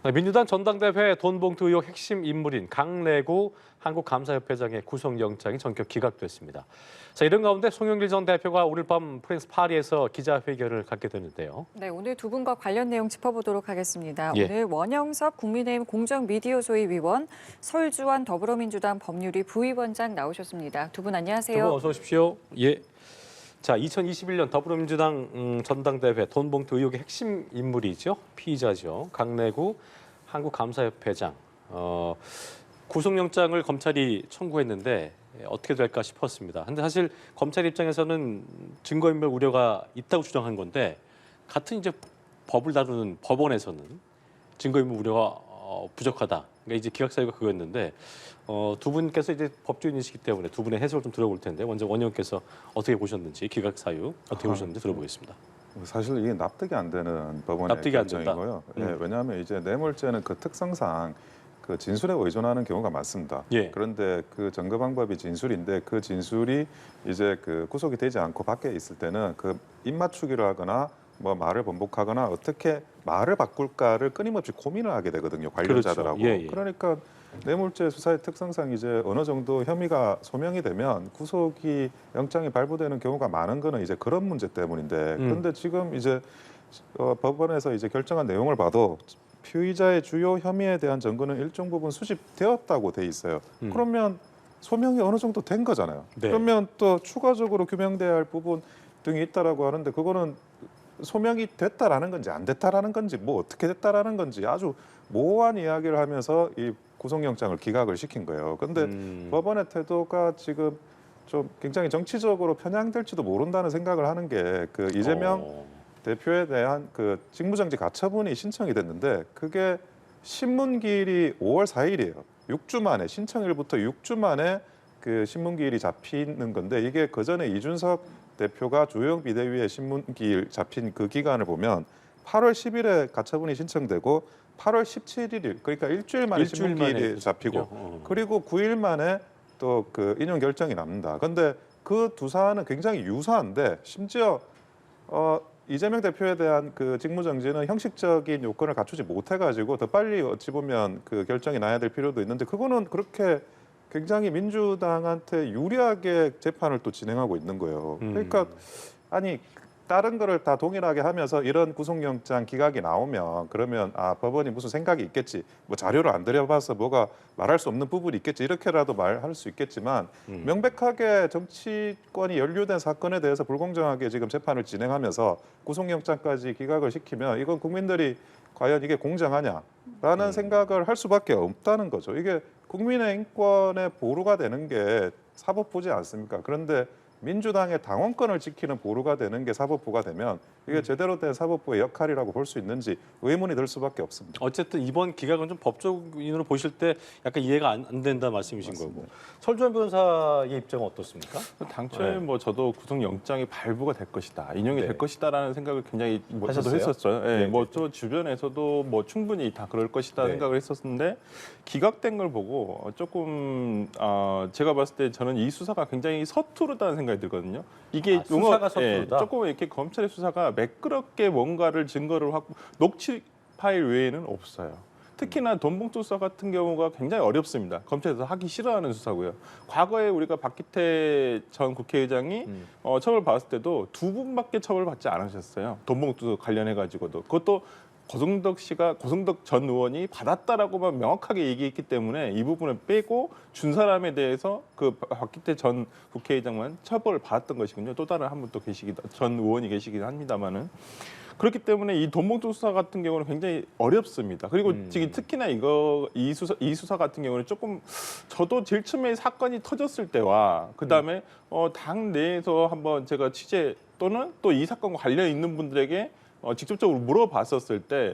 민주당 전당대회 돈봉투 의혹 핵심 인물인 강래구 한국감사협회장의 구속영장이 전격 기각됐습니다. 자, 이런 가운데 송영길 전 대표가 오늘 밤 프랑스 파리에서 기자회견을 갖게 되는데요. 네, 오늘 두 분과 관련 내용 짚어보도록 하겠습니다. 예. 오늘 원영섭 국민의힘 공정미디어소위 위원, 설주환 더불어민주당 법률위 부위원장 나오셨습니다. 두 분 안녕하세요. 두 분 어서 오십시오. 예. 자, 2021년 더불어민주당 전당대회 돈봉투 의혹의 핵심 인물이죠. 피의자죠. 강래구 한국감사협회장. 구속영장을 검찰이 청구했는데 어떻게 될까 싶었습니다. 근데 사실 검찰 입장에서는 증거인멸 우려가 있다고 주장한 건데 같은 이제 법을 다루는 법원에서는 증거인멸 우려가 부족하다. 그러니까 이제 기각 사유가 그거였는데 두 분께서 이제 법조인이시기 때문에 두 분의 해석을 좀 들어볼 텐데 먼저 원 의원께서 어떻게 보셨는지 기각 사유 어떻게 보셨는지 들어보겠습니다. 사실 이게 납득이 안 되는 법원의 납득이 안 된다. 결정이고요. 예, 왜냐하면 이제 뇌물죄는 그 특성상 그 진술에 의존하는 경우가 많습니다. 예. 그런데 그 증거 방법이 진술인데 그 진술이 이제 그 구속이 되지 않고 밖에 있을 때는 그 입맞추기를 하거나 뭐 말을 번복하거나 어떻게 말을 바꿀까를 끊임없이 고민을 하게 되거든요. 관련자들하고. 그렇죠. 예, 예. 그러니까 뇌물죄 수사의 특성상 이제 어느 정도 혐의가 소명이 되면 구속이 영장이 발부되는 경우가 많은 거는 이제 그런 문제 때문인데 그런데 지금 이제 법원에서 이제 결정한 내용을 봐도 피의자의 주요 혐의에 대한 증거는 일정 부분 수집되었다고 돼 있어요. 그러면 소명이 어느 정도 된 거잖아요. 네. 그러면 또 추가적으로 규명돼야 할 부분 등이 있다라고 하는데 그거는 소명이 됐다라는 건지 안 됐다라는 건지 뭐 어떻게 됐다라는 건지 아주 모호한 이야기를 하면서 이 구속영장을 기각을 시킨 거예요. 그런데 법원의 태도가 지금 좀 굉장히 정치적으로 편향될지도 모른다는 생각을 하는 게 그 이재명 대표에 대한 그 직무정지 가처분이 신청이 됐는데 그게 신문기일이 5월 4일이에요. 6주 만에 신청일부터 6주 만에 그 신문기일이 잡히는 건데 이게 그 전에 이준석 대표가 주호영 비대위의 신문기일 잡힌 그 기간을 보면 8월 10일에 가처분이 신청되고 8월 17일 그러니까 일주일 만에 신문기일이 잡히고 그리고 9일 만에 또 그 인용 결정이 납니다. 그런데 그 두 사안은 굉장히 유사한데 심지어 이재명 대표에 대한 그 직무정지는 형식적인 요건을 갖추지 못해가지고 더 빨리 어찌 보면 그 결정이 나야 될 필요도 있는데 그거는 그렇게 굉장히 민주당한테 유리하게 재판을 또 진행하고 있는 거예요. 그러니까 아니 다른 거를 다 동일하게 하면서 이런 구속영장 기각이 나오면 그러면 아 법원이 무슨 생각이 있겠지 뭐 자료를 안 들여봐서 뭐가 말할 수 없는 부분이 있겠지 이렇게라도 말할 수 있겠지만 명백하게 정치권이 연루된 사건에 대해서 불공정하게 지금 재판을 진행하면서 구속영장까지 기각을 시키면 이건 국민들이 과연 이게 공정하냐라는 생각을 할 수밖에 없다는 거죠. 이게 국민의 인권의 보루가 되는 게 사법부지 않습니까? 그런데 민주당의 당원권을 지키는 보루가 되는 게 사법부가 되면 이게 제대로 된 사법부의 역할이라고 볼 수 있는지 의문이 들 수밖에 없습니다. 어쨌든 이번 기각은 좀 법적인으로 보실 때 약간 이해가 안 된다 말씀이신 맞습니다. 거고. 설주환 변호사의 입장은 어떻습니까? 당초에 네. 뭐 저도 구속영장이 발부가 될 것이다, 인용이 네. 될 것이다라는 생각을 굉장히 저도 하셨어요? 했었어요. 예, 네, 뭐 저 주변에서도 뭐 충분히 다 그럴 것이다 네. 생각을 했었는데 기각된 걸 보고 조금 제가 봤을 때 저는 이 수사가 굉장히 서투르다는 생각이 들거든요. 이게 수사가 서투르다? 조금 이렇게 검찰의 수사가 매끄럽게 뭔가를 증거를 확보, 녹취 파일 외에는 없어요. 특히나 돈봉투 수사 같은 경우가 굉장히 어렵습니다. 검찰에서 하기 싫어하는 수사고요. 과거에 우리가 박기태 전 국회의장이 처벌받았을 때도 두 분밖에 처벌받지 않으셨어요. 돈봉투 관련해 가지고도 그것도 고승덕 전 의원이 받았다라고만 명확하게 얘기했기 때문에 이 부분을 빼고 준 사람에 대해서 그 박기태 전 국회의장만 처벌을 받았던 것이군요. 또 다른 한 분 또 전 의원이 계시긴 합니다만은. 그렇기 때문에 이 돈봉투 수사 같은 경우는 굉장히 어렵습니다. 그리고 지금 특히나 이 수사 같은 경우는 조금 저도 제일 처음에 사건이 터졌을 때와 그다음에 당 내에서 한번 제가 취재 또는 또 이 사건과 관련 있는 분들에게 직접적으로 물어봤었을 때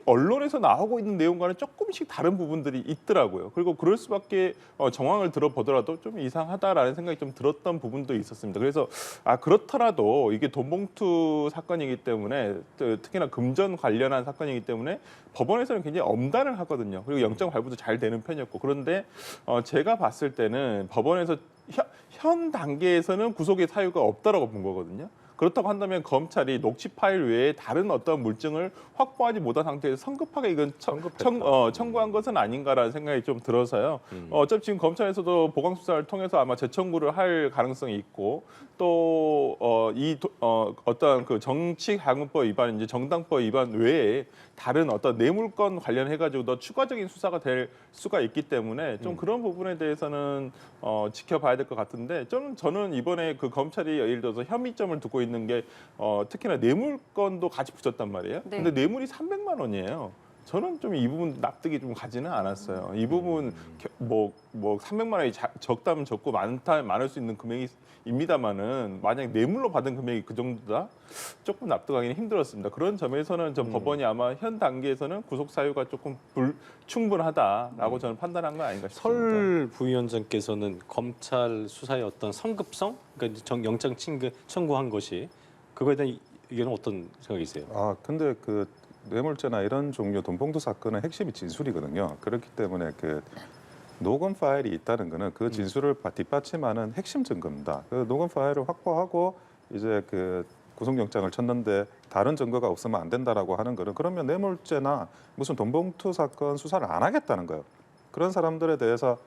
언론에서 나오고 있는 내용과는 조금씩 다른 부분들이 있더라고요. 그리고 그럴 수밖에 정황을 들어보더라도 좀 이상하다라는 생각이 좀 들었던 부분도 있었습니다. 그래서 그렇더라도 이게 돈봉투 사건이기 때문에 특히나 금전 관련한 사건이기 때문에 법원에서는 굉장히 엄단을 하거든요. 그리고 영장 발부도 잘 되는 편이었고 그런데 제가 봤을 때는 법원에서 현 단계에서는 구속의 사유가 없다라고 본 거거든요. 그렇다고 한다면 검찰이 녹취 파일 외에 다른 어떤 물증을 확보하지 못한 상태에서 성급하게 이건 청구한 것은 아닌가라는 생각이 좀 들어서요. 어차피 지금 검찰에서도 보강 수사를 통해서 아마 재청구를 할 가능성이 있고 또 어떤 그 정치자금법 위반, 이제 정당법 위반 외에 다른 어떤 뇌물건 관련해 가지고 더 추가적인 수사가 될 수가 있기 때문에 좀 그런 부분에 대해서는 지켜봐야 될 것 같은데 저는 이번에 그 검찰이 예를 들어서 혐의점을 두고 있는 게 특히나 뇌물건도 같이 붙였단 말이에요. 네. 근데 뇌물이 300만 원이에요. 저는 좀 이 부분 납득이 좀 가지는 않았어요. 이 부분 뭐 300만 원이 적다면 적고 많다 많을 수 있는 금액입니다만은 만약 뇌물로 받은 금액이 그 정도다 조금 납득하기는 힘들었습니다. 그런 점에서는 전 법원이 아마 현 단계에서는 구속 사유가 조금 충분하다라고 저는 판단한 건 아닌가 싶습니다. 설 부위원장께서는 검찰 수사의 어떤 성급성, 그러니까 영장 청구한 것이 그거에 대한 의견은 어떤 생각이세요? 아 근데 그 뇌물죄나 이런 종류 돈봉투 사건은 핵심이 진술이거든요. 그렇기 때문에 그 녹음 파일이 있다는 거는 그 진술을 뒷받침하는 핵심 증거입니다. 그 녹음 파일을 확보하고 이제 그 구속영장을 쳤는데 다른 증거가 없으면 안 된다라고 하는 거는 그러면 뇌물죄나 무슨 돈봉투 사건 수사를 안 하겠다는 거예요. 그런 사람들에 대해서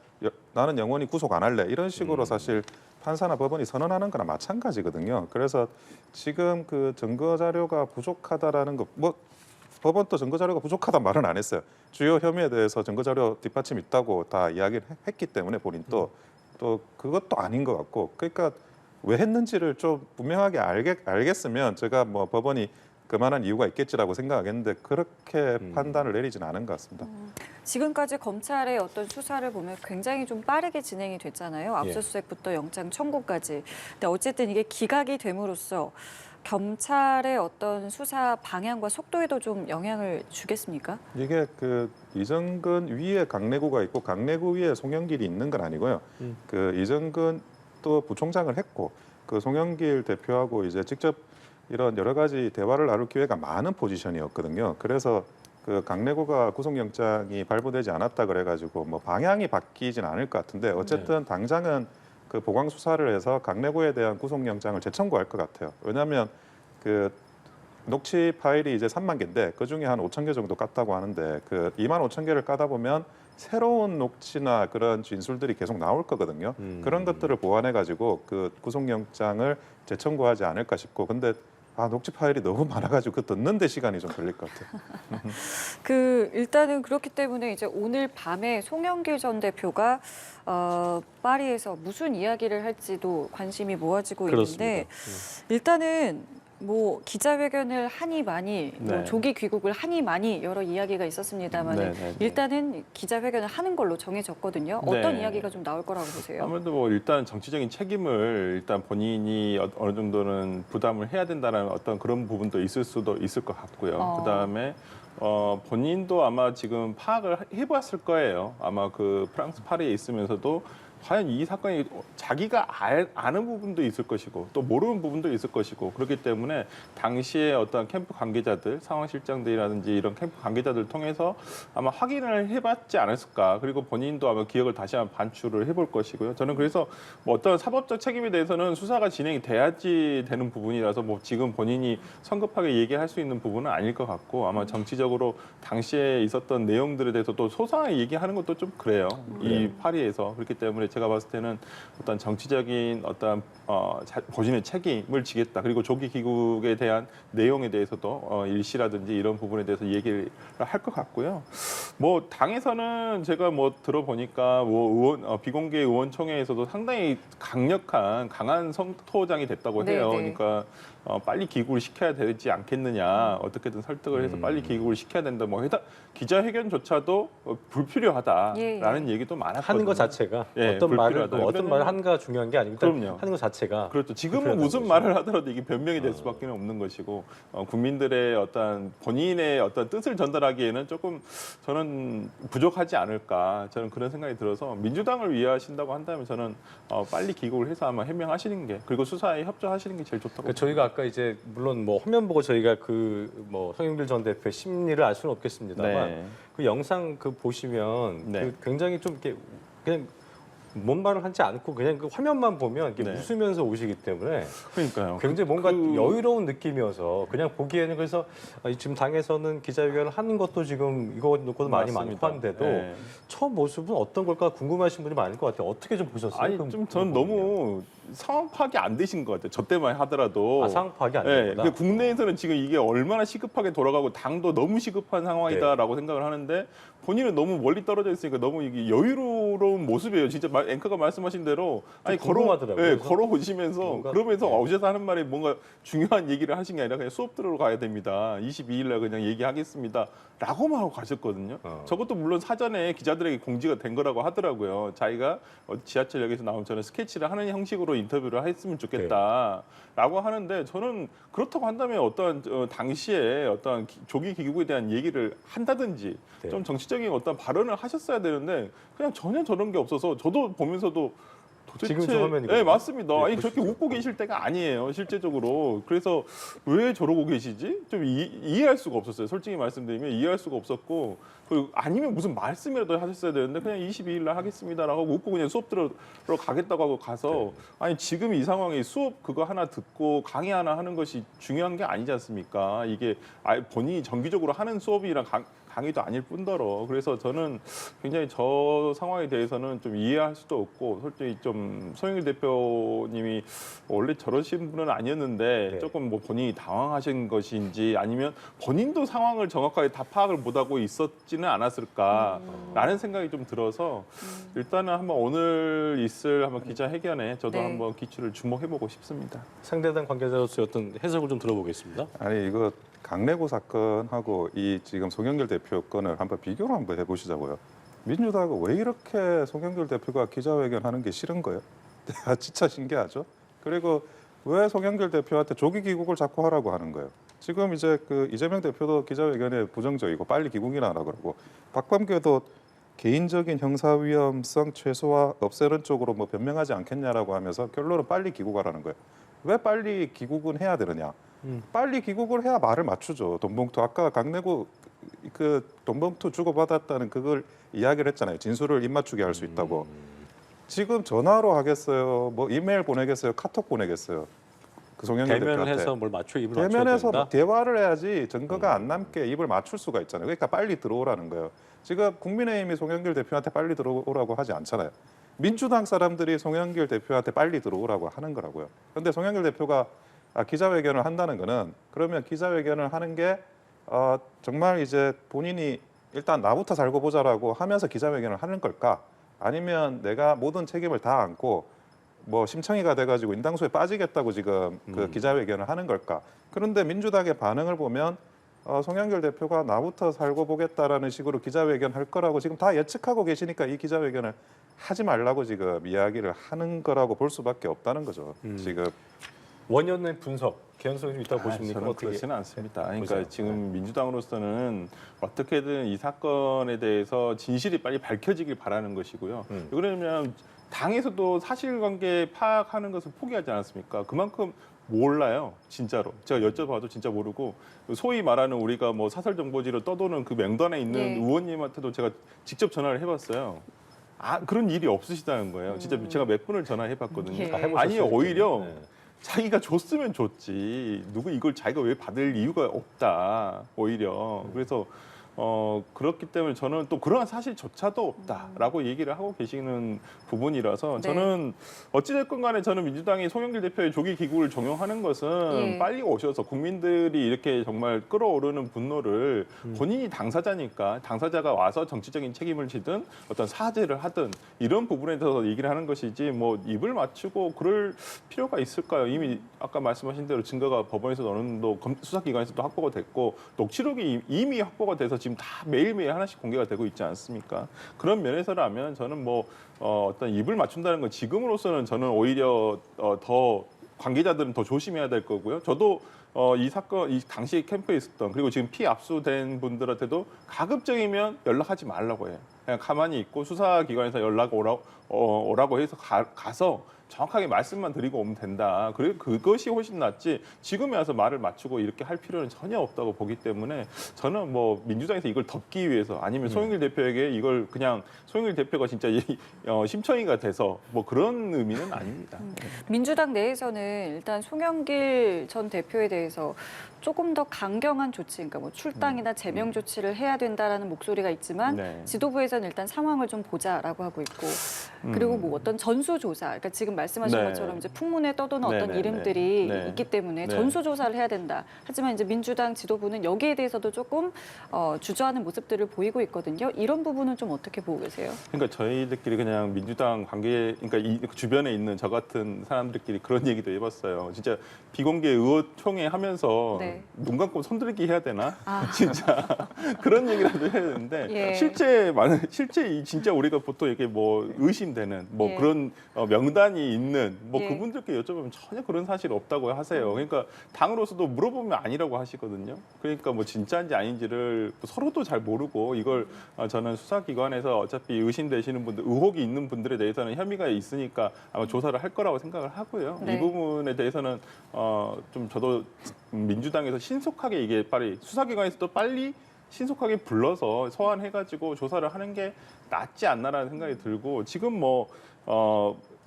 나는 영원히 구속 안 할래 이런 식으로 사실 판사나 법원이 선언하는 거나 마찬가지거든요. 그래서 지금 그 증거 자료가 부족하다라는 거 뭐 법원도 증거 자료가 부족하다 말은 안 했어요. 주요 혐의에 대해서 증거 자료 뒷받침 있다고 다 이야기를 했기 때문에 본인도 또 그것도 아닌 것 같고 그러니까 왜 했는지를 좀 분명하게 알겠으면 제가 뭐 법원이 그만한 이유가 있겠지라고 생각하겠는데 그렇게 판단을 내리지는 않은 것 같습니다. 지금까지 검찰의 어떤 수사를 보면 굉장히 좀 빠르게 진행이 됐잖아요. 압수수색부터 영장 청구까지. 근데 어쨌든 이게 기각이 됨으로써 검찰의 어떤 수사 방향과 속도에도 좀 영향을 주겠습니까? 이게 그 이정근 위에 강내구가 있고 강내구 위에 송영길이 있는 건 아니고요. 그 이정근 또 부총장을 했고 그 송영길 대표하고 이제 직접 이런 여러 가지 대화를 나눌 기회가 많은 포지션이었거든요. 그래서 그 강내구가 구속영장이 발부되지 않았다 그래가지고 뭐 방향이 바뀌진 않을 것 같은데 어쨌든 당장은 그 보강 수사를 해서 강내구에 대한 구속영장을 재청구할 것 같아요. 왜냐하면 그 녹취 파일이 이제 3만 개인데 그 중에 한 5천 개 정도 깠다고 하는데 그 2만 5천 개를 까다 보면 새로운 녹취나 그런 진술들이 계속 나올 거거든요. 그런 것들을 보완해 가지고 그 구속영장을 재청구하지 않을까 싶고 근데 녹취 파일이 너무 많아가지고 그 듣는 데 시간이 좀 걸릴 것 같아요. 일단은 그렇기 때문에 이제 오늘 밤에 송영길 전 대표가 파리에서 무슨 이야기를 할지도 관심이 모아지고 있는데 일단은 뭐 기자회견을 하니 많이 뭐 네. 조기 귀국을 하니 많이 여러 이야기가 있었습니다만 일단은 기자회견을 하는 걸로 정해졌거든요. 어떤 네. 이야기가 좀 나올 거라고 보세요? 아무래도 뭐 일단 정치적인 책임을 일단 본인이 어느 정도는 부담을 해야 된다는 어떤 그런 부분도 있을 수도 있을 것 같고요. 그다음에 본인도 아마 지금 파악을 해봤을 거예요. 아마 그 프랑스 파리에 있으면서도 과연 이 사건이 자기가 아는 부분도 있을 것이고 또 모르는 부분도 있을 것이고 그렇기 때문에 당시에 어떤 캠프 관계자들, 상황실장들이라든지 이런 캠프 관계자들 통해서 아마 확인을 해봤지 않았을까. 그리고 본인도 아마 기억을 다시 한번 반추를 해볼 것이고요. 저는 그래서 뭐 어떤 사법적 책임에 대해서는 수사가 진행이 돼야지 되는 부분이라서 뭐 지금 본인이 성급하게 얘기할 수 있는 부분은 아닐 것 같고 아마 정치적으로 당시에 있었던 내용들에 대해서 또 소상하게 얘기하는 것도 좀 그래요. 이 파리에서. 그렇기 때문에 제가 봤을 때는 어떤 정치적인 어떤 본인의 책임을 지겠다. 그리고 조기 귀국에 대한 내용에 대해서도 일시라든지 이런 부분에 대해서 얘기를 할 것 같고요. 뭐 당에서는 제가 뭐 들어보니까 뭐 비공개 의원총회에서도 상당히 강한 성토장이 됐다고 해요. 네네. 그러니까 빨리 귀국을 시켜야 되지 않겠느냐. 어떻게든 설득을 해서 빨리 귀국을 시켜야 된다. 뭐 기자회견조차도 불필요하다라는 얘기도 많았거든요. 하는 것 자체가 예, 어떤 말을 불필요하다. 어떤 말을 하는가 중요한 게 아니고 일단 그럼요. 하는 것 자체가 그렇죠. 지금은 불필요하다는 무슨 거죠. 말을 하더라도 이게 변명이 될 수밖에 없는 것이고 국민들의 어떤 본인의 어떤 뜻을 전달하기에는 조금 저는 부족하지 않을까 저는 그런 생각이 들어서 민주당을 위하신다고 한다면 저는 빨리 귀국을 해서 아마 해명하시는 게 그리고 수사에 협조하시는 게 제일 좋다고. 그러니까 저희가 아까 이제 물론 뭐 화면 보고 저희가 그 뭐 송영길 전 대표의 심리를 알 수는 없겠습니다만 네. 그 영상 그 보시면 네. 그 굉장히 좀 이렇게 그냥 뭔 말을 하지 않고 그냥 그 화면만 보면 이렇게 네. 웃으면서 오시기 때문에 그러니까요. 굉장히 뭔가 여유로운 느낌이어서 그냥 보기에는 그래서 지금 당에서는 기자회견을 하는 것도 지금 이거 놓고도 많이 맞습니다. 많고 한데도 네. 첫 모습은 어떤 걸까 궁금하신 분이 많을 것 같아요. 어떻게 좀 보셨어요? 아니 그럼 좀 전 너무 상황 파악이 안 되신 것 같아요. 저 때만 하더라도. 상황 파악이 안 네, 되구나. 근데 국내에서는 지금 이게 얼마나 시급하게 돌아가고 당도 너무 시급한 상황이다라고 생각을 하는데 본인은 너무 멀리 떨어져 있으니까 너무 이게 여유로운 모습이에요. 진짜 앵커가 말씀하신 대로 아니 궁금하더라고요. 네, 그래서 걸어오시면서 뭔가, 그러면서 네. 오셔서 하는 말이 뭔가 중요한 얘기를 하신 게 아니라 그냥 수업 들으러 가야 됩니다. 22일 날 그냥 얘기하겠습니다. 라고만 하고 가셨거든요. 저것도 물론 사전에 기자들에게 공지가 된 거라고 하더라고요. 자기가 지하철역에서 나오면 저는 스케치를 하는 형식으로 인터뷰를 했으면 좋겠다라고 하는데 저는 그렇다고 한다면 어떠한 당시에 어떠한 조기 귀국에 대한 얘기를 한다든지 네. 좀 정치적인 어떤 발언을 하셨어야 되는데 그냥 전혀 저런 게 없어서 저도 보면서도 도대체 지금 저 화면이거든요. 네, 맞습니다. 네, 아니 보시죠. 저렇게 웃고 계실 때가 아니에요, 실제적으로. 그래서 왜 저러고 계시지? 좀 이해할 수가 없었어요. 솔직히 말씀드리면 이해할 수가 없었고 아니면 무슨 말씀이라도 하셨어야 되는데 그냥 22일 날 하겠습니다라고 하고 웃고 그냥 수업 들으러 가겠다고 하고 가서 네. 아니 지금 이 상황에 수업 그거 하나 듣고 강의 하나 하는 것이 중요한 게 아니지 않습니까? 이게 본인이 정기적으로 하는 수업이랑 강의도 아닐 뿐더러 그래서 저는 굉장히 저 상황에 대해서는 좀 이해할 수도 없고 솔직히 좀 송영길 대표님이 원래 저러신 분은 아니었는데 네. 조금 뭐 본인이 당황하신 것인지 아니면 본인도 상황을 정확하게 다 파악을 못하고 있었지는 않았을까라는 생각이 좀 들어서 일단은 한번 오늘 있을 한번 기자회견에 저도 네. 한번 기초를 주목해보고 싶습니다. 상대당 관계자로서 어떤 해석을 좀 들어보겠습니다. 아니 이거 강래구 사건하고 이 지금 송영길 대표 건을 한번 비교를 한번 해보시자고요. 민주당은 왜 이렇게 송영길 대표가 기자회견하는 게 싫은 거예요? 내가 진짜 신기하죠. 그리고 왜 송영길 대표한테 조기 귀국을 자꾸 하라고 하는 거예요? 지금 이제 그 이재명 대표도 기자회견에 부정적이고 빨리 귀국이나 하라고 그러고 박범계도 개인적인 형사 위험성 최소화 없애는 쪽으로 뭐 변명하지 않겠냐라고 하면서 결론은 빨리 귀국하라는 거예요. 왜 빨리 귀국은 해야 되느냐? 빨리 귀국을 해야 말을 맞추죠. 돈봉투 아까 강내구 그 돈봉투 주고받았다는 그걸 이야기를 했잖아요. 진술을 입맞추게 할 수 있다고. 지금 전화로 하겠어요. 뭐 이메일 보내겠어요. 카톡 보내겠어요. 그 송영길 대면을 대표한테. 해서 뭘 맞춰 입을 맞춰야 대면에서 된다. 대화를 해야지 증거가 안 남게 입을 맞출 수가 있잖아요. 그러니까 빨리 들어오라는 거예요. 지금 국민의힘이 송영길 대표한테 빨리 들어오라고 하지 않잖아요. 민주당 사람들이 송영길 대표한테 빨리 들어오라고 하는 거라고요. 그런데 송영길 대표가 기자회견을 한다는 거는 그러면 기자회견을 하는 게 정말 이제 본인이 일단 나부터 살고 보자라고 하면서 기자회견을 하는 걸까? 아니면 내가 모든 책임을 다 안고 뭐 심청이가 돼가지고 인당수에 빠지겠다고 지금 그 기자회견을 하는 걸까? 그런데 민주당의 반응을 보면 송영길 대표가 나부터 살고 보겠다라는 식으로 기자회견 할 거라고 지금 다 예측하고 계시니까 이 기자회견을 하지 말라고 지금 이야기를 하는 거라고 볼 수밖에 없다는 거죠. 지금. 원년의 분석, 개연성이 좀 있다고 보십니까? 저는 어떻게 그렇지는 않습니다. 그러니까 보세요? 지금 민주당으로서는 어떻게든 이 사건에 대해서 진실이 빨리 밝혀지길 바라는 것이고요. 그러면 당에서도 사실관계 파악하는 것을 포기하지 않았습니까? 그만큼 몰라요, 진짜로. 제가 여쭤봐도 진짜 모르고 소위 말하는 우리가 뭐 사설 정보지로 떠도는 그 명단에 있는 네. 의원님한테도 제가 직접 전화를 해봤어요. 그런 일이 없으시다는 거예요. 진짜 제가 몇 분을 전화해봤거든요. 예. 해보셨어요, 아니 오히려 네. 자기가 줬으면 줬지 누구 이걸 자기가 왜 받을 이유가 없다 오히려 그래서 그렇기 때문에 저는 또 그러한 사실조차도 없다라고 얘기를 하고 계시는 부분이라서 네. 저는 어찌됐건 간에 저는 민주당이 송영길 대표의 조기 귀국을 종용하는 것은 예. 빨리 오셔서 국민들이 이렇게 정말 끌어오르는 분노를 본인이 당사자니까 당사자가 와서 정치적인 책임을 지든 어떤 사죄를 하든 이런 부분에 대해서 얘기를 하는 것이지 뭐 입을 맞추고 그럴 필요가 있을까요? 이미 아까 말씀하신 대로 증거가 법원에서 어느 정도 수사기관에서도 확보가 됐고 녹취록이 이미 확보가 돼서 지금 다 매일매일 하나씩 공개가 되고 있지 않습니까? 그런 면에서라면 저는 뭐 어떤 입을 맞춘다는 건 지금으로서는 저는 오히려 더 관계자들은 더 조심해야 될 거고요. 저도 이 사건, 이 당시 캠프에 있었던 그리고 지금 피압수된 분들한테도 가급적이면 연락하지 말라고 해요. 그냥 가만히 있고 수사기관에서 연락 오라고 해서 가서 정확하게 말씀만 드리고 오면 된다. 그리고 그것이 훨씬 낫지 지금에 와서 말을 맞추고 이렇게 할 필요는 전혀 없다고 보기 때문에 저는 뭐 민주당에서 이걸 덮기 위해서 아니면 송영길 대표에게 이걸 그냥 송영길 대표가 진짜 심청이가 돼서 뭐 그런 의미는 아닙니다. 민주당 내에서는 일단 송영길 전 대표에 대해서 조금 더 강경한 조치, 그러니까 뭐 출당이나 제명 조치를 해야 된다라는 목소리가 있지만 네. 지도부에서는 일단 상황을 좀 보자라고 하고 있고 그리고 뭐 어떤 전수조사, 그러니까 지금 말씀하신 네. 것처럼 이제 풍문에 떠도는 어떤 네, 네, 이름들이 네. 있기 때문에 네. 전수조사를 해야 된다. 하지만 이제 민주당 지도부는 여기에 대해서도 조금 주저하는 모습들을 보이고 있거든요. 이런 부분은 좀 어떻게 보고 계세요? 그러니까 저희들끼리 그냥 민주당 관계, 그러니까 이 주변에 있는 저 같은 사람들끼리 그런 얘기도 해봤어요. 진짜 비공개 의원총회 하면서 네. 눈 감고 손들기 해야 되나? 아. 진짜 그런 얘기라도 해야 되는데 예. 실제 진짜 우리가 보통 이렇게 뭐 의심되는 뭐 예. 그런 명단이 있는 뭐 예. 그분들께 여쭤보면 전혀 그런 사실 없다고 하세요. 그러니까 당으로서도 물어보면 아니라고 하시거든요. 그러니까 뭐 진짜인지 아닌지를 서로도 잘 모르고 이걸 저는 수사기관에서 어차피 의심되시는 분들, 의혹이 있는 분들에 대해서는 혐의가 있으니까 아마 조사를 할 거라고 생각을 하고요. 네. 이 부분에 대해서는 좀 저도 민주당에서 신속하게 이게 빨리 수사기관에서도 빨리 신속하게 불러서 소환해가지고 조사를 하는 게 낫지 않나라는 생각이 들고 지금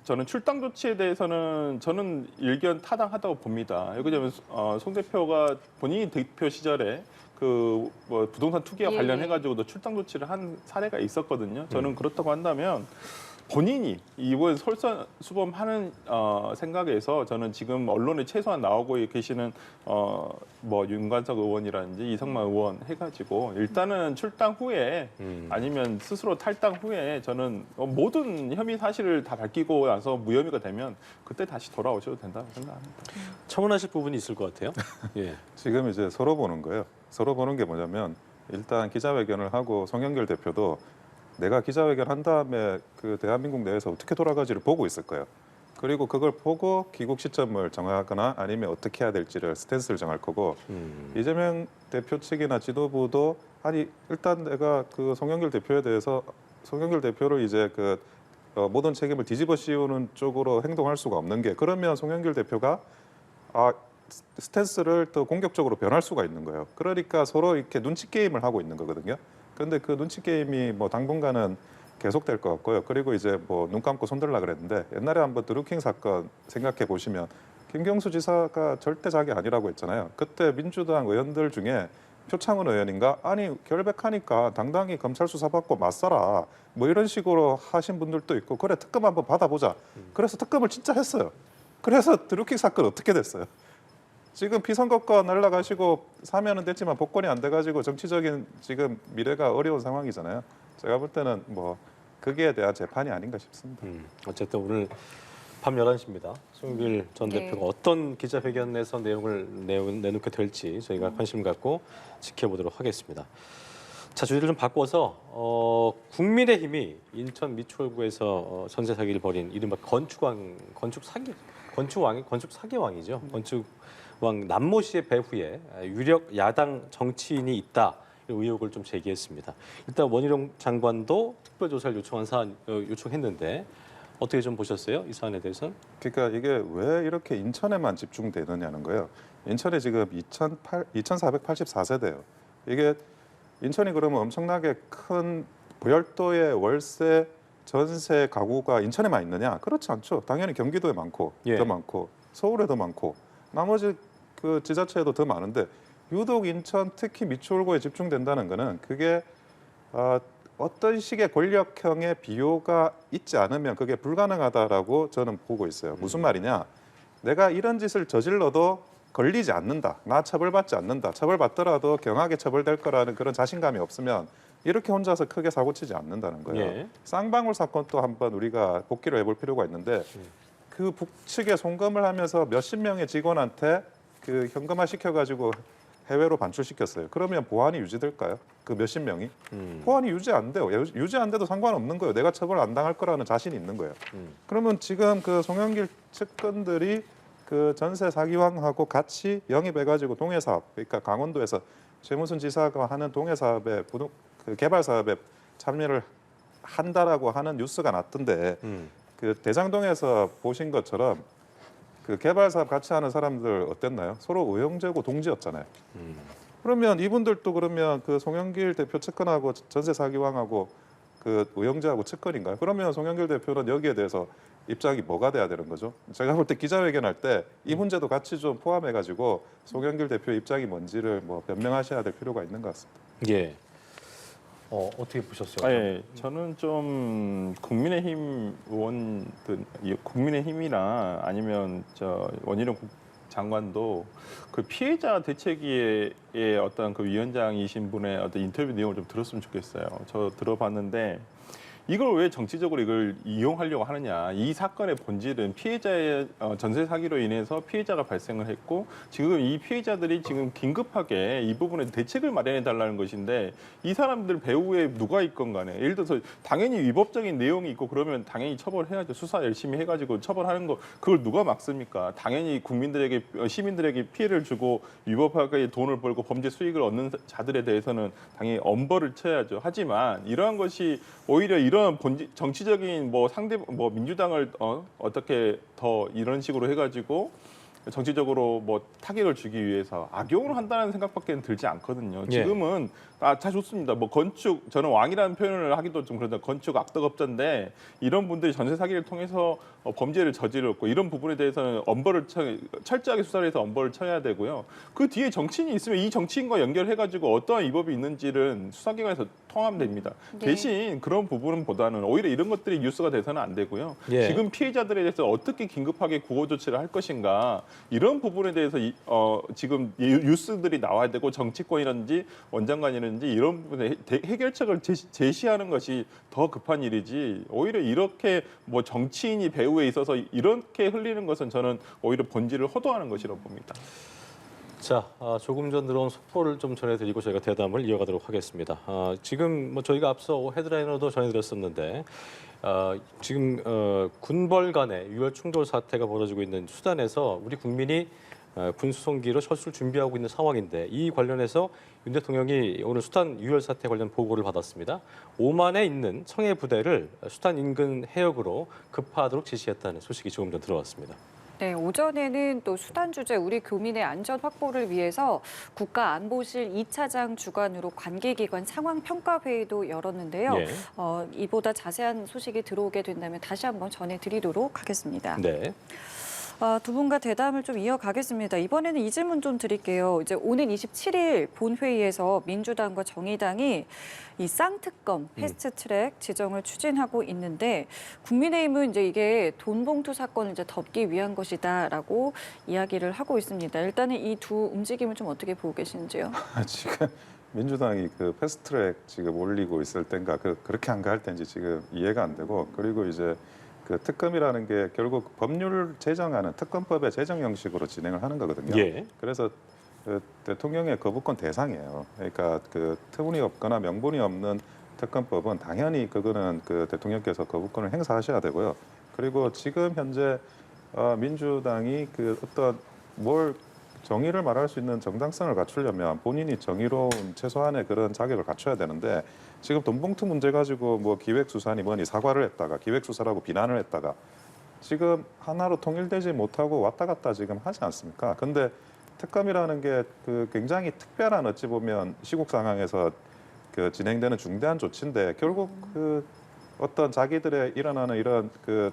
저는 출당 조치에 대해서는 저는 일견 타당하다고 봅니다. 왜냐하면 송 대표가 본인이 대표 시절에 그 뭐 부동산 투기와 예, 관련해가지고도 출당 조치를 한 사례가 있었거든요. 저는 그렇다고 한다면 본인이 이번 솔선수범하는 생각에서 저는 지금 언론에 최소한 나오고 계시는 뭐 윤관석 의원이라든지 이성만 의원 해가지고 일단은 출당 후에 아니면 스스로 탈당 후에 저는 모든 혐의 사실을 다 밝히고 나서 무혐의가 되면 그때 다시 돌아오셔도 된다고 생각합니다. 첨언하실 부분이 있을 것 같아요. 예. 지금 이제 서로 보는 거예요. 서로 보는 게 뭐냐면 일단 기자회견을 하고 송영길 대표도 내가 기자회견 한 다음에 그 대한민국 내에서 어떻게 돌아가지를 보고 있을 거예요. 그리고 그걸 보고 귀국 시점을 정하거나 아니면 어떻게 해야 될지를 스탠스를 정할 거고 이재명 대표 측이나 지도부도 아니 일단 내가 그 송영길 대표에 대해서 송영길 대표를 이제 그 모든 책임을 뒤집어 씌우는 쪽으로 행동할 수가 없는 게 그러면 송영길 대표가 스탠스를 더 공격적으로 변할 수가 있는 거예요. 그러니까 서로 이렇게 눈치 게임을 하고 있는 거거든요. 그런데 그 눈치 게임이 뭐 당분간은 계속될 것 같고요. 그리고 이제 뭐 눈 감고 손들라 그랬는데 옛날에 한번 드루킹 사건 생각해 보시면 김경수 지사가 절대 자기 아니라고 했잖아요. 그때 민주당 의원들 중에 표창원 의원인가 아니 결백하니까 당당히 검찰 수사 받고 맞서라 뭐 이런 식으로 하신 분들도 있고 그래 특검 한번 받아보자. 그래서 특검을 진짜 했어요. 그래서 드루킹 사건 어떻게 됐어요? 지금 피선거권 날라가시고 사면은 됐지만 복권이 안 돼가지고 정치적인 지금 미래가 어려운 상황이잖아요. 제가 볼 때는 뭐 거기에 대한 재판이 아닌가 싶습니다. 어쨌든 오늘 밤 11시입니다. 송영길 전 네. 대표가 어떤 기자회견에서 내용을 내놓게 될지 저희가 관심 갖고 지켜보도록 하겠습니다. 자, 주제를 좀 바꿔서 국민의힘이 인천 미추홀구에서 전세 사기를 벌인 이른바 건축 사기왕이죠. 건축왕 남모 씨의 배후에 유력 야당 정치인이 있다. 의혹을 좀 제기했습니다. 일단 원희룡 장관도 특별조사를 요청했는데 어떻게 좀 보셨어요? 이 사안에 대해서는? 그러니까 이게 왜 이렇게 인천에만 집중되느냐는 거예요. 인천에 지금 2,484세대예요. 이게 인천이 그러면 엄청나게 큰 별도의 월세 전세 가구가 인천에만 있느냐? 그렇지 않죠. 당연히 경기도에 많고 예. 더 많고 서울에 더 많고 나머지 그 지자체에도 더 많은데 유독 인천 특히 미추홀구에 집중된다는 거는 그게 어떤 식의 권력형의 비호가 있지 않으면 그게 불가능하다라고 저는 보고 있어요. 무슨 말이냐? 내가 이런 짓을 저질러도 걸리지 않는다. 나 처벌받지 않는다. 처벌받더라도 경하게 처벌될 거라는 그런 자신감이 없으면 이렇게 혼자서 크게 사고치지 않는다는 거예요. 예. 쌍방울 사건도 한번 우리가 복기를 해볼 필요가 있는데 그 북측에 송금을 하면서 몇십 명의 직원한테 그 현금화 시켜가지고 해외로 반출시켰어요. 그러면 보안이 유지될까요? 그 몇십 명이? 보안이 유지 안 돼요. 유지 안 돼도 상관없는 거예요. 내가 처벌 안 당할 거라는 자신이 있는 거예요. 그러면 지금 그 송영길 측근들이 그 전세 사기왕하고 같이 영입해가지고 동해사업, 그러니까 강원도에서 최무순 지사가 하는 동해사업에 그 개발 사업에 참여를 한다라고 하는 뉴스가 났던데 그 대장동에서 보신 것처럼 그 개발 사업 같이 하는 사람들 어땠나요? 서로 의형제고 동지였잖아요. 그러면 이분들도 그러면 그 송영길 대표 측근하고 전세 사기왕하고 그 의형제하고 측근인가요? 그러면 송영길 대표는 여기에 대해서 입장이 뭐가 돼야 되는 거죠? 제가 볼 때 기자회견할 때 이 문제도 같이 좀 포함해가지고 송영길 대표 입장이 뭔지를 뭐 변명하셔야 될 필요가 있는 것 같습니다. 예. 어떻게 보셨어요? 예, 저는 좀 국민의힘 의원들, 국민의힘이나 아니면 저 원희룡 장관도 그 피해자 대책위의 어떤 그 위원장이신 분의 어떤 인터뷰 내용을 좀 들었으면 좋겠어요. 저 들어봤는데 이걸 왜 정치적으로 이걸 이용하려고 하느냐. 이 사건의 본질은 피해자의 전세 사기로 인해서 피해자가 발생을 했고 지금 이 피해자들이 지금 긴급하게 이 부분에 대책을 마련해 달라는 것인데 이 사람들 배후에 누가 있건 간에 예를 들어서 당연히 위법적인 내용이 있고 그러면 당연히 처벌해야죠. 수사 열심히 해가지고 처벌하는 거 그걸 누가 막습니까? 당연히 국민들에게 시민들에게 피해를 주고 위법하게 돈을 벌고 범죄 수익을 얻는 자들에 대해서는 당연히 엄벌을 쳐야죠. 하지만 이러한 것이 오히려 이런 정치적인 뭐 상대 뭐 민주당을 어떻게 더 이런 식으로 해가지고 정치적으로 뭐 타격을 주기 위해서 악용을 한다는 생각밖에 들지 않거든요. 예. 지금은 다 좋습니다. 뭐 건축 저는 왕이라는 표현을 하기도 좀 그런데 건축 악덕업자인데 이런 분들이 전세 사기를 통해서 범죄를 저질렀고 이런 부분에 대해서는 철저하게 수사를 해서 엄벌을 쳐야 되고요. 그 뒤에 정치인이 있으면 이 정치인과 연결해가지고 어떠한 위법이 있는지는 수사기관에서 통합됩니다. 네. 대신 그런 부분보다는 오히려 이런 것들이 뉴스가 돼서는 안 되고요. 예. 지금 피해자들에 대해서 어떻게 긴급하게 구호 조치를 할 것인가 이런 부분에 대해서 지금 뉴스들이 나와야 되고 정치권이라든지 원장관이라든지 이런 부분에 해결책을 제시하는 것이 더 급한 일이지 오히려 이렇게 뭐 정치인이 배후에 있어서 이렇게 흘리는 것은 저는 오히려 본질을 허도하는 것이라고 봅니다. 자, 조금 전 들어온 속보를 좀 전해드리고 저희가 대담을 이어가도록 하겠습니다. 지금 뭐 저희가 앞서 헤드라이너도 전해드렸었는데 지금 군벌 간의 유혈 충돌 사태가 벌어지고 있는 수단에서 우리 국민이 군수송기로 철수를 준비하고 있는 상황인데 이 관련해서 윤 대통령이 오늘 수단 유혈 사태 관련 보고를 받았습니다. 오만에 있는 청해 부대를 수단 인근 해역으로 급파하도록 지시했다는 소식이 조금 전 들어왔습니다. 네, 오전에는 또 수단 주재 우리 교민의 안전 확보를 위해서 국가안보실 2차장 주관으로 관계기관 상황평가회의도 열었는데요. 예. 이보다 자세한 소식이 들어오게 된다면 다시 한번 전해드리도록 하겠습니다. 네. 두 분과 대담을 좀 이어가겠습니다. 이번에는 이 질문 좀 드릴게요. 이제 오는 27일 본회의에서 민주당과 정의당이 이 쌍특검 패스트트랙 지정을 추진하고 있는데 국민의힘은 이제 이게 돈봉투 사건을 이제 덮기 위한 것이다라고 이야기를 하고 있습니다. 일단은 이 두 움직임을 좀 어떻게 보고 계시는지요? 지금 민주당이 그 패스트트랙 지금 올리고 있을 땐가 그렇게 한가할 때인지 지금 이해가 안 되고 그리고 이제 그 특검이라는 게 결국 법률 제정하는 특검법의 제정 형식으로 진행을 하는 거거든요. 예. 그래서 그 대통령의 거부권 대상이에요. 그러니까 그 특훈이 없거나 명분이 없는 특검법은 당연히 그거는 그 대통령께서 거부권을 행사하셔야 되고요. 그리고 지금 현재 민주당이 그 어떤 뭘 정의를 말할 수 있는 정당성을 갖추려면 본인이 정의로운 최소한의 그런 자격을 갖춰야 되는데 지금 돈봉투 문제 가지고 뭐 기획수사니 뭐니 사과를 했다가 기획수사라고 비난을 했다가 지금 하나로 통일되지 못하고 왔다 갔다 지금 하지 않습니까? 근데 특검이라는 게 그 굉장히 특별한 어찌 보면 시국 상황에서 그 진행되는 중대한 조치인데 결국 그 어떤 자기들의 일어나는 이런 그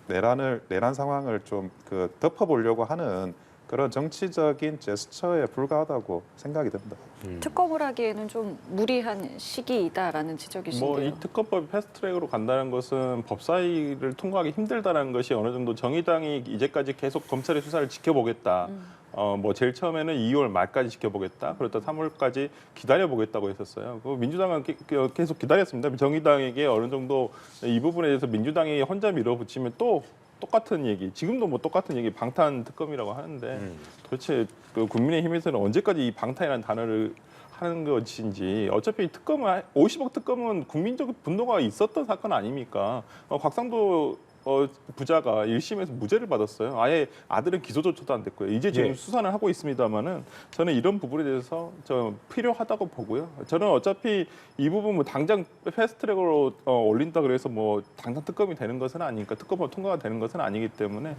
내란 상황을 좀 그 덮어보려고 하는 그런 정치적인 제스처에 불과하다고 생각이 됩니다. 특검을 하기에는 좀 무리한 시기이다라는 지적이신데요. 뭐 이 특검법이 패스트트랙으로 간다는 것은 법사위를 통과하기 힘들다는 것이 어느 정도 정의당이 이제까지 계속 검찰의 수사를 지켜보겠다. 뭐 제일 처음에는 2월 말까지 지켜보겠다. 그러다 3월까지 기다려보겠다고 했었어요. 그 민주당은 계속 기다렸습니다. 정의당에게 어느 정도 이 부분에 대해서 민주당이 혼자 밀어붙이면 또 똑같은 얘기, 지금도 뭐 똑같은 얘기, 방탄 특검이라고 하는데 도대체 그 국민의힘에서는 언제까지 이 방탄이라는 단어를 하는 것인지 어차피 특검은 50억 특검은 국민적 분노가 있었던 사건 아닙니까? 곽상도 부자가 1심에서 무죄를 받았어요. 아예 아들은 기소조차도 안 됐고요. 이제 지금 예. 수사는 하고 있습니다만은 저는 이런 부분에 대해서 좀 필요하다고 보고요. 저는 어차피 이 부분 뭐 당장 패스트트랙으로 올린다 그래서 뭐 당장 특검이 되는 것은 아니니까 특검으로 통과가 되는 것은 아니기 때문에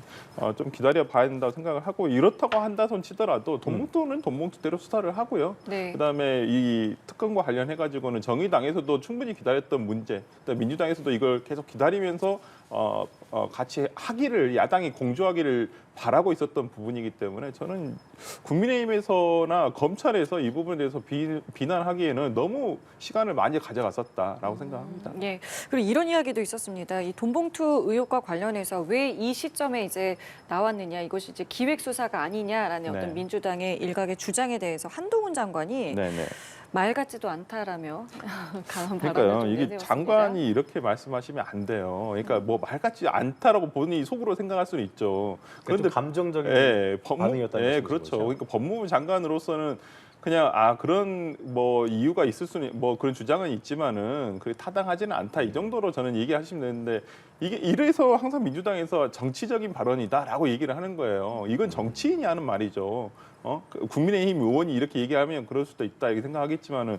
좀 기다려 봐야 된다고 생각을 하고 이렇다고 한다 손 치더라도 돈봉투는 돈봉투대로 수사를 하고요. 네. 그다음에 이 특검과 관련해 가지고는 정의당에서도 충분히 기다렸던 문제, 그다음에 민주당에서도 이걸 계속 기다리면서 같이 하기를 야당이 공조하기를 바라고 있었던 부분이기 때문에 저는 국민의힘에서나 검찰에서 이 부분에 대해서 비난하기에는 너무 시간을 많이 가져갔었다라고 생각합니다. 예. 그리고 이런 이야기도 있었습니다. 이 돈봉투 의혹과 관련해서 왜 이 시점에 이제 나왔느냐, 이것이 이제 기획 수사가 아니냐라는 네. 어떤 민주당의 일각의 주장에 대해서 한동훈 장관이 네네. 말 같지도 않다라며 강한 발언을 그러니까요. 좀 이게 내세웠습니다. 장관이 이렇게 말씀하시면 안 돼요. 그러니까 뭐 말 같지 않다라고 본인이 속으로 생각할 수는 있죠. 그런데 감정적인 반응이었다는 예, 말씀이신 그렇죠. 거죠? 그러니까 법무부 장관으로서는 그냥 그런 뭐 이유가 있을 수는 뭐 그런 주장은 있지만은 그게 타당하지는 않다 이 정도로 저는 얘기하시면 되는데 이게 이래서 항상 민주당에서 정치적인 발언이다라고 얘기를 하는 거예요. 이건 정치인이 하는 말이죠. 국민의힘 의원이 이렇게 얘기하면 그럴 수도 있다 이렇게 생각하겠지만은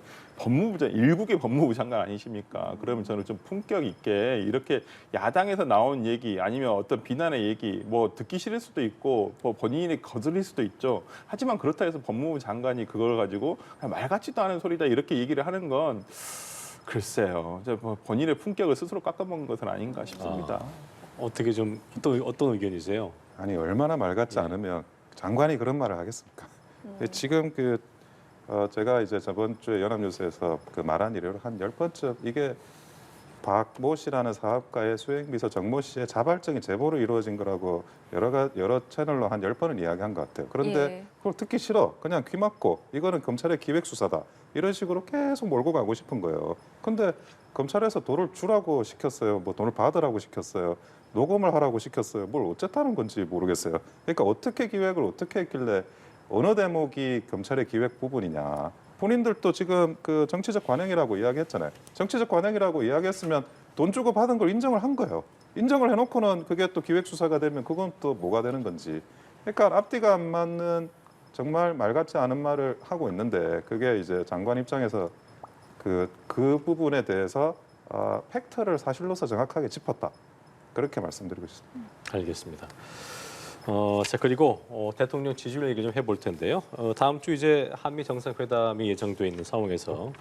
일국의 법무부 장관 아니십니까? 그러면 저는 좀 품격 있게 이렇게 야당에서 나온 얘기 아니면 어떤 비난의 얘기 뭐 듣기 싫을 수도 있고 뭐 본인이 거슬릴 수도 있죠. 하지만 그렇다 해서 법무부 장관이 그걸 가지고 그냥 말 같지도 않은 소리다 이렇게 얘기를 하는 건 글쎄요. 뭐 본인의 품격을 스스로 깎아먹은 것은 아닌가 싶습니다. 어떻게 좀 어떤 의견이세요? 아니 얼마나 말 같지 않으면 장관이 그런 말을 하겠습니까? 지금 제가 이제 저번 주에 연합뉴스에서 그 말한 일을 한 10번쯤 이게 박모 씨라는 사업가의 수행비서 정모 씨의 자발적인 제보로 이루어진 거라고 여러 채널로 한 10번은 이야기한 것 같아요. 그런데 예. 그걸 듣기 싫어. 그냥 귀 막고 이거는 검찰의 기획수사다. 이런 식으로 계속 몰고 가고 싶은 거예요. 근데 검찰에서 돈을 주라고 시켰어요. 뭐 돈을 받으라고 시켰어요. 녹음을 하라고 시켰어요. 뭘 어쨌다는 건지 모르겠어요. 그러니까 어떻게 기획을 어떻게 했길래 어느 대목이 검찰의 기획 부분이냐. 본인들도 지금 그 정치적 관행이라고 이야기했잖아요. 정치적 관행이라고 이야기했으면 돈 주고 받은 걸 인정을 한 거예요. 인정을 해놓고는 그게 또 기획 수사가 되면 그건 또 뭐가 되는 건지. 그러니까 앞뒤가 안 맞는 정말 말 같지 않은 말을 하고 있는데 그게 이제 장관 입장에서 그 부분에 대해서 팩트를 사실로서 정확하게 짚었다. 그렇게 말씀드리고 싶습니다. 알겠습니다. 자 그리고 대통령 지지율 얘기 좀 해볼 텐데요. 다음 주 이제 한미 정상회담이 예정돼 있는 상황에서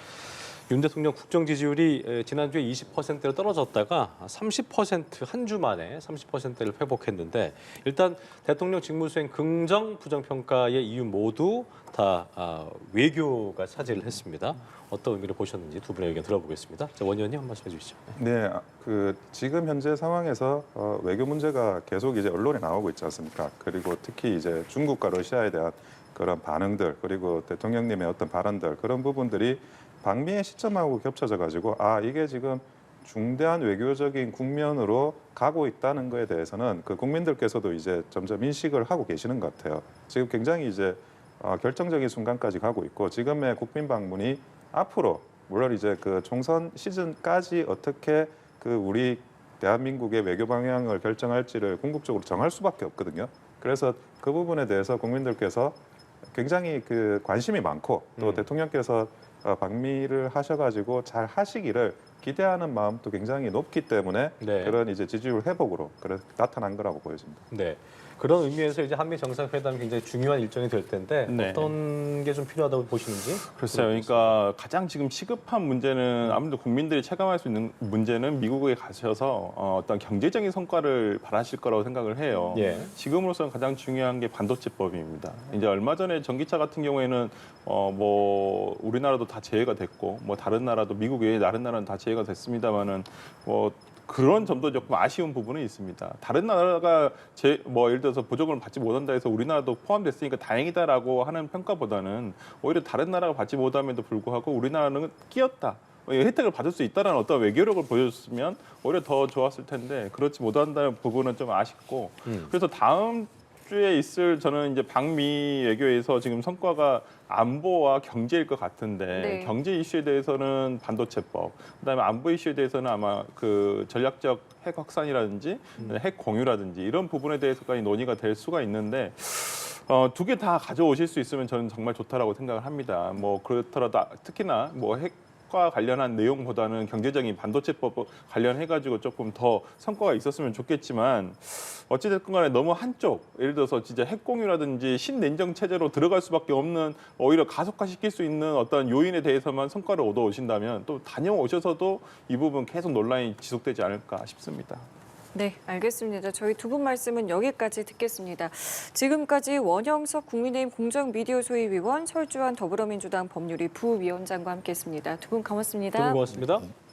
윤 대통령 국정 지지율이 지난주에 20%로 떨어졌다가 30% 한 주 만에 30%를 회복했는데 일단 대통령 직무수행 긍정 부정 평가의 이유 모두 다 외교가 차지를 했습니다. 어떤 의미를 보셨는지 두 분의 의견 들어보겠습니다. 자, 원 의원님 한 말씀 해주시죠. 네, 지금 현재 상황에서 외교 문제가 계속 이제 언론에 나오고 있지 않습니까? 그리고 특히 이제 중국과 러시아에 대한 그런 반응들 그리고 대통령님의 어떤 발언들 그런 부분들이 방미의 시점하고 겹쳐져 가지고 이게 지금 중대한 외교적인 국면으로 가고 있다는 거에 대해서는 그 국민들께서도 이제 점점 인식을 하고 계시는 것 같아요. 지금 굉장히 이제 결정적인 순간까지 가고 있고 지금의 국빈 방문이 앞으로 물론 이제 그 총선 시즌까지 어떻게 그 우리 대한민국의 외교 방향을 결정할지를 궁극적으로 정할 수밖에 없거든요. 그래서 그 부분에 대해서 국민들께서 굉장히 그 관심이 많고 또 대통령께서 방미를 하셔가지고 잘 하시기를 기대하는 마음도 굉장히 높기 때문에 네. 그런 이제 지지율 회복으로 나타난 거라고 보여집니다. 네. 그런 의미에서 이제 한미 정상회담이 굉장히 중요한 일정이 될 텐데 네. 어떤 게 좀 필요하다고 보시는지? 글쎄요. 그러니까 가장 지금 시급한 문제는 아무래도 국민들이 체감할 수 있는 문제는 미국에 가셔서 어떤 경제적인 성과를 바라실 거라고 생각을 해요. 예. 지금으로서는 가장 중요한 게 반도체법입니다. 이제 얼마 전에 전기차 같은 경우에는 뭐 우리나라도 다 제외가 됐고 뭐 다른 나라도 미국 외에 다른 나라는 다 제외가 됐습니다만은 뭐 그런 점도 조금 아쉬운 부분은 있습니다. 다른 나라가 뭐 예를 들어서 보조금을 받지 못한다 해서 우리나라도 포함됐으니까 다행이다라고 하는 평가보다는 오히려 다른 나라가 받지 못함에도 불구하고 우리나라는 끼었다. 혜택을 받을 수 있다는 어떤 외교력을 보여줬으면 오히려 더 좋았을 텐데 그렇지 못한다는 부분은 좀 아쉽고 그래서 다음 주에 있을 저는 이제 방미 외교에서 지금 성과가 안보와 경제일 것 같은데 네. 경제 이슈에 대해서는 반도체법, 그다음에 안보 이슈에 대해서는 아마 그 전략적 핵 확산이라든지 핵 공유라든지 이런 부분에 대해서까지 논의가 될 수가 있는데 두 개 다 가져오실 수 있으면 저는 정말 좋다라고 생각을 합니다. 뭐 그렇더라도 특히나 뭐 핵과 관련한 내용보다는 경제적인 반도체법 관련해가지고 조금 더 성과가 있었으면 좋겠지만 어찌됐건 간에 너무 한쪽, 예를 들어서 진짜 핵 공유라든지 신냉정 체제로 들어갈 수밖에 없는 오히려 가속화시킬 수 있는 어떤 요인에 대해서만 성과를 얻어오신다면 또 다녀오셔서도 이 부분 계속 논란이 지속되지 않을까 싶습니다. 네, 알겠습니다. 저희 두 분 말씀은 여기까지 듣겠습니다. 지금까지 원영석 국민의힘 공정미디어소위위원, 설주환 더불어민주당 법률위 부위원장과 함께했습니다. 두 분 고맙습니다. 두 분 고맙습니다.